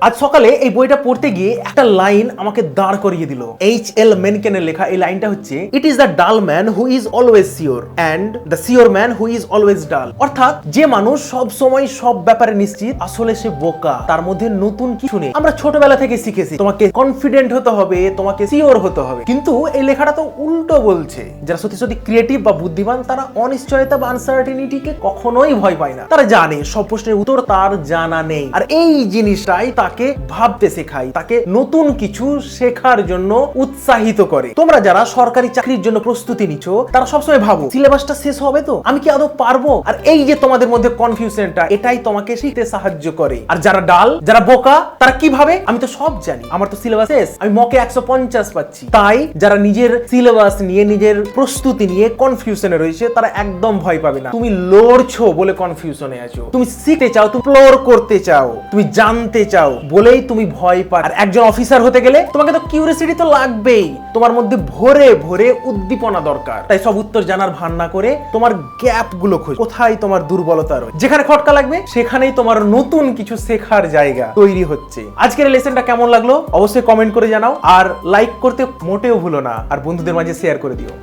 আজ সকালে এই বইটা পড়তে গিয়ে একটা লাইন আমাকে দাঁড় করিয়ে দিল। H.L. মেনকেনের লেখা এই লাইনটা হচ্ছে, ইট ইজ দ্য ডাল man who is always sure and the sure man who is always ডাল। অর্থাৎ যে মানুষ সব সময় সব ব্যাপারে নিশ্চিত, আসলে সে বোকা, তার মধ্যে নতুন কিছু নেই। আমরা ছোটবেলা থেকে শিখেছি তোমাকে কনফিডেন্ট হতে হবে, তোমাকে সিওর হতে হবে, কিন্তু এই লেখাটা তো উল্টো বলছে। যারা সত্যি সত্যি ক্রিয়েটিভ বা বুদ্ধিমান, তারা অনিশ্চয়তা বা আনসার্টেনিটিকে কখনোই ভয় পায় না। তারা জানে সব প্রশ্নের উত্তর তার জানা নেই, আর এই জিনিসটাই তাকে ভাবতে শেখায়, তাকে নতুন কিছু শেখার জন্য উৎসাহিত করে। তোমরা যারা সরকারি চাকরির জন্য প্রস্তুতি নিচ্ছ, তারা সবসময় ভাবো সিলেবাসটা শেষ হবে তো, আমি কি আদৌ পারবো? আর এই যে তোমাদের মধ্যে কনফিউশনটা, এটাই তোমাকে শিখতে সাহায্য করে। আর যারা ডাল, যারা বোকা, তারা কি ভাবে, আমি তো সব জানি, আমার তো সিলেবাস শেষ, আমি মকে 150 পাচ্ছি। তাই যারা নিজের সিলেবাস নিয়ে, নিজের প্রস্তুতি নিয়ে কনফিউশনে রয়েছে, তারা একদম ভয় পাবে না। তুমি লড়ছো বলে কনফিউশনে আছো, তুমি শিখতে চাও, তুমি এক্সপ্লোর করতে চাও, তুমি জানতে চাও বলেই তুমি ভয় পাও। আর একজন অফিসার হতে গেলে তোমাকে তো কিউরিওসিটি তো লাগবেই, তোমার মধ্যে ভরে ভরে উদ্দীপনা দরকার। তাই সব উত্তর জানার ভান না করে তোমার গ্যাপ গুলো খোঁজ, কোথায় তোমার দুর্বলতা রয়েছে, যেখানে খটকা লাগবে সেখানেই তোমার নতুন কিছু শেখার জায়গা তৈরি হচ্ছে। আজকের লেসনটা কেমন লাগলো অবশ্যই কমেন্ট করে জানাও, আর লাইক করতে মোটেও ভুলো না, আর বন্ধুদের মাঝে শেয়ার করে দিও।